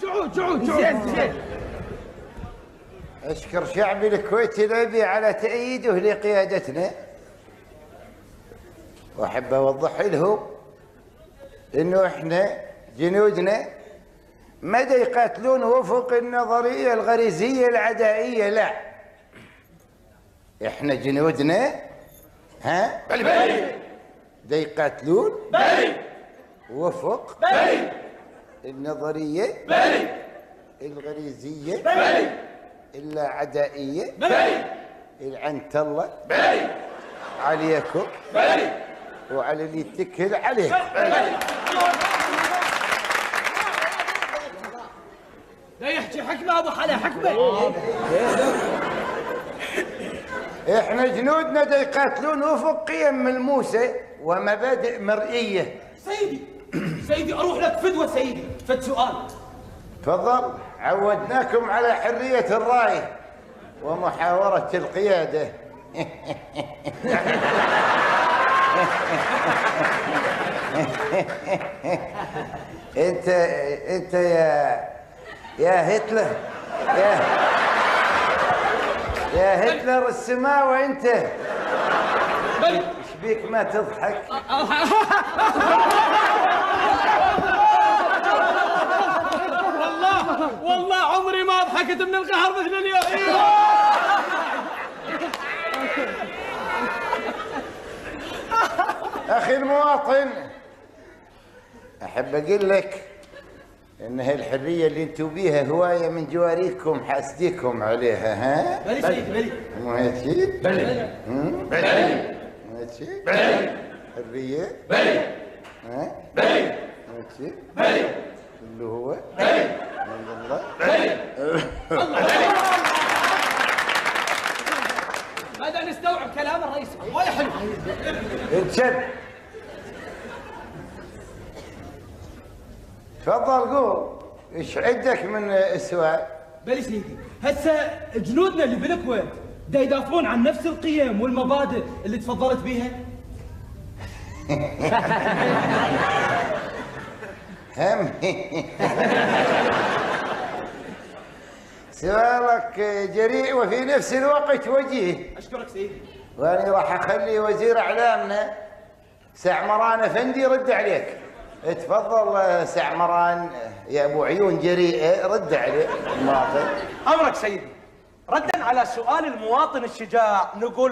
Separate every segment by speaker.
Speaker 1: جعود زين.
Speaker 2: اشكر شعبي الكويتي الذي على تأييده لقيادتنا، واحب اوضح لهم انه احنا جنودنا ما دا يقاتلون وفق النظريه الغريزيه العدائيه، لا، احنا جنودنا دا يقاتلون وفق النظريه الغريزيه العدائيه العنتله عليكم وعلى اللي يتكل عليكم.
Speaker 1: لا يحكي حكمه ابو حلا، حكمه.
Speaker 2: احنا جنودنا دا يقاتلون وفق قيم ملموسه ومبادئ مرئيه.
Speaker 1: سيدي اروح لك فدوه سيدي، فد سؤال.
Speaker 2: تفضل. عودناكم على حريه الراي ومحاوره القياده. انت يا هتلر، يا هتلر السماوة، انت ايش بيك ما تضحك؟
Speaker 1: والله عمري ما ضحكت من القهر مثل اليوم.
Speaker 2: اخي المواطن، احب اقول لك ان هالحريه اللي انتم بيها هوايه من جواريكم حاسديكم عليها. ها
Speaker 1: بلي سيدي،
Speaker 2: مو هيك؟
Speaker 1: بلي
Speaker 2: مو هيك؟ حريه ها هيك اللي هو الله
Speaker 1: هذا نستوعب كلام الرئيس وايد حلو.
Speaker 2: انشد. تفضل قول، ايش عندك من السؤال؟
Speaker 1: بلي سيدي، هسه جنودنا اللي بالكويت دا يدافعون عن نفس القيم والمبادئ اللي تفضلت بيها؟
Speaker 2: هم سؤالك جريء وفي نفس الوقت وجيه.
Speaker 1: اشكرك سيدي.
Speaker 2: وانا راح اخلي وزير اعلامنا سعمران افندي يرد عليك. تفضل سعمران يا ابو عيون جريئه، رد عليه المواطن.
Speaker 3: امرك سيدي. ردا على سؤال المواطن الشجاع نقول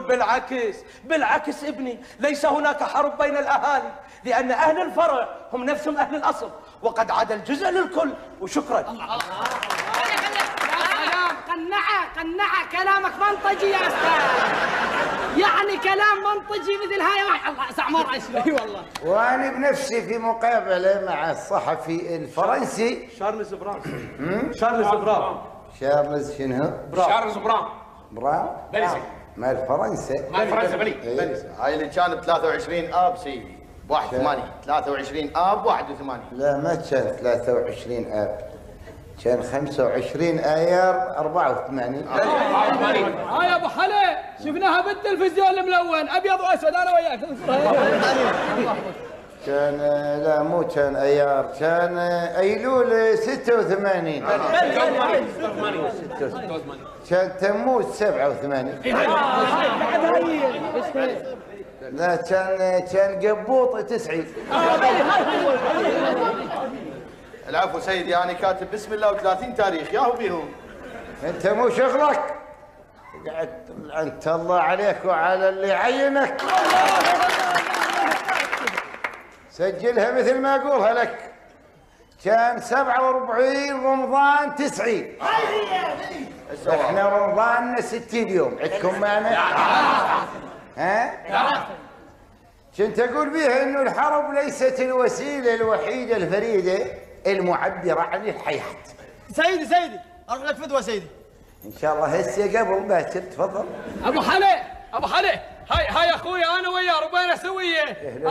Speaker 3: بالعكس ابني، ليس هناك حرب بين الاهالي، لان اهل الفرع هم نفسهم اهل الاصل، وقد عاد الجزء للكل. وشكرا.
Speaker 4: قنعه كلامك منطقي يا استاذ، يعني كلام منطقي مثل هاي. الله سعمار اي والله.
Speaker 2: وانا بنفسي في مقابله مع الصحفي الفرنسي
Speaker 3: شارلز برام.
Speaker 2: شارلز شنو؟
Speaker 5: شارلز
Speaker 2: برام
Speaker 5: بليزي
Speaker 2: مال فرنسا.
Speaker 5: مال فرنسا بليزي.
Speaker 6: هاي اللي كان ب 23 اب سيدي 81. 23 اب 81.
Speaker 2: لا ما كان 23 اب، كان 25 ايار 84.
Speaker 1: هاي ابو حلا شفناها بالتلفزيون الملون ابيض واسود انا وياك.
Speaker 2: كان لا مو كان ايار، كان ايلول 86. كان تموز 87. لا كان قبوط 90.
Speaker 6: العفو سيدي، انا كاتب بسم الله و30 تاريخ ياهو بيهم.
Speaker 2: انت مو شغلك، قاعد انت الله عليك وعلى اللي عينك. سجلها مثل ما اقولها لك. كان 47 رمضان 90. احنا رمضاننا 60 يوم، عندكم مانع؟ ها؟ كنت اقول بيها انه الحرب ليست الوسيله الوحيده الفريده المعبره عن الحياه.
Speaker 1: سيدي اروح لك فدوه سيدي.
Speaker 2: ان شاء الله هسه قبل باكر. تفضل.
Speaker 1: ابو حلا هاي اخويا انا وياه ربينا سويه.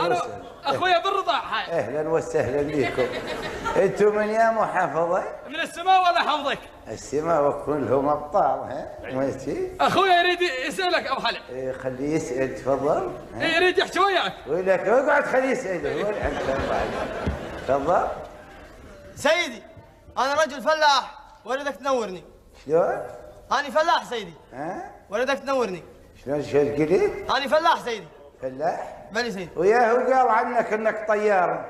Speaker 1: انا اخويا بالرضاع. هاي
Speaker 2: اهلا وسهلا بكم. انتم من يا محافظه؟
Speaker 1: من السماء ولا حفظك؟
Speaker 2: السماء وكلهم ابطال. ها ماشي.
Speaker 1: اخويا يريد يسالك ابو حلا.
Speaker 2: خليه يسال. تفضل.
Speaker 1: يريد يحكي وياك.
Speaker 2: ولك اقعد خليه يسال. هو تفضل.
Speaker 3: سيدي
Speaker 5: انا رجل فلاح ولدك تنورني.
Speaker 2: شلون؟
Speaker 5: انا فلاح سيدي.
Speaker 2: ها؟
Speaker 5: ولدك تنورني.
Speaker 2: شلون قلت؟
Speaker 5: انا فلاح سيدي.
Speaker 2: فلاح؟
Speaker 5: بلي سيدي.
Speaker 2: وياه قال عنك انك طيار.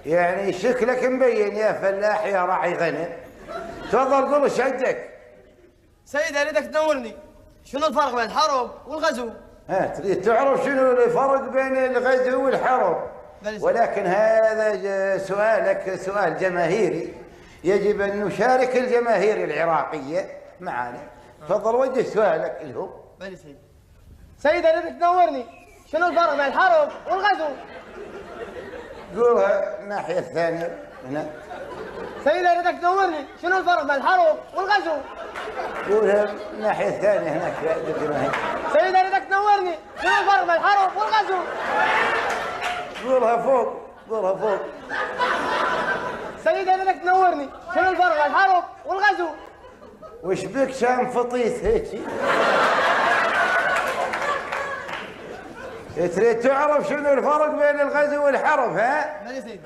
Speaker 2: يعني شكلك مبين يا فلاح يا راعي غنم. تفضل قول ايش عندك؟
Speaker 5: سيدي اريدك تنورني، شنو الفرق بين الحرب والغزو؟
Speaker 2: ها تريد تعرف شنو الفرق بين الغزو والحرب؟ ولكن هذا سؤالك سؤال جماهيري، يجب ان نشارك الجماهير العراقيه معنا. تفضل وجه سؤالك لهم.
Speaker 5: بلي سيدي. سيدي اريدك تنورني، شنو الفرق بين الحرب والغزو؟
Speaker 2: قولها الناحيه الثانيه هنا.
Speaker 5: سيدي اريدك تنورني، شنو الفرق بين الحرب والغزو؟
Speaker 2: قولها الناحيه الثانيه هناك عند الجماهير.
Speaker 5: سيدي اريدك تنورني، شنو الفرق بين الحرب والغزو؟
Speaker 2: قولها فوق، قولها فوق.
Speaker 5: سيدي اريدك تنورني، شنو الفرق بين الحرب والغزو؟
Speaker 2: وش بك شام فطيس هيك؟ تريد تعرف شنو الفرق بين الغزو والحرب ها؟
Speaker 5: بلي سيدي.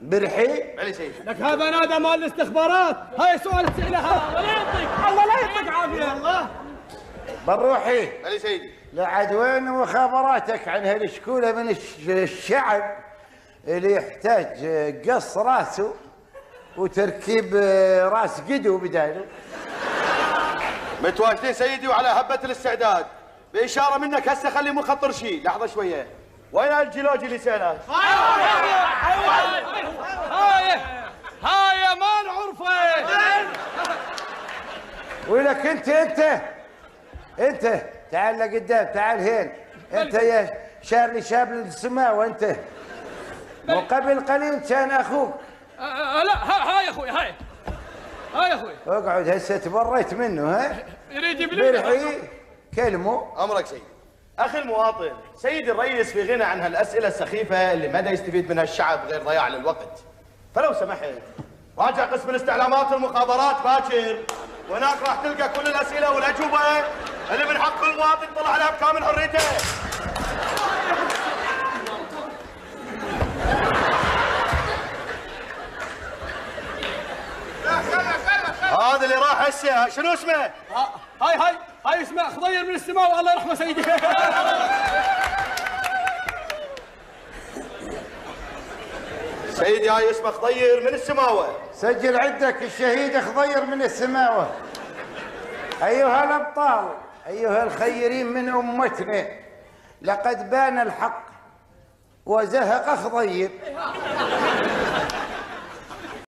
Speaker 2: برحي؟
Speaker 6: بلي سيدي.
Speaker 1: لك هذا نادى مال الاستخبارات، هاي سؤال تسألها. الله لا يعطيك، الله لا يعطيك عافية. الله.
Speaker 2: بنروحي.
Speaker 6: بلي سيدي.
Speaker 2: لعد وين مخابراتك عن هالشكولة من الشعب اللي يحتاج قص راسه وتركيب راس قدو بداله؟
Speaker 6: متواجدين سيدي وعلى هبة الاستعداد. بإشارة منك هسه خلي مو خطر شيء. لحظة شوية. وين الجلوجي اللي سألك؟
Speaker 1: هاي ما نعرفه.
Speaker 2: ولك انت تعال لقدام، تعال هين. انت يا شارلي شاب السماوة انت. وقبل قليل كان اخوك.
Speaker 1: لا هاي يا اخوي، هاي يا اخوي.
Speaker 2: اقعد هسه تبريت منه ها؟
Speaker 1: يريد يبلي.
Speaker 2: برحي كلمه.
Speaker 6: أمرك سيدي. أخي المواطن، سيدي الرئيس في غنى عن هالأسئلة السخيفة اللي مدى يستفيد منها الشعب غير ضياع للوقت. فلو سمحت راجع قسم الاستعلامات والمخابرات باكر، وهناك راح تلقى كل الأسئلة والأجوبة اللي من حق المواطن يطلع عليها بكامل حريته. هذا اللي راح هسه شنو اسمه؟
Speaker 1: هاي اسمه خضير من السماء والله يرحمه سيدي.
Speaker 6: سيدي هاي اسمه خضير من السماوة.
Speaker 2: سجل عندك الشهيد خضير من السماوة. أيها الأبطال، أيها الخيرين من أمتنا، لقد بان الحق وزهق خضير.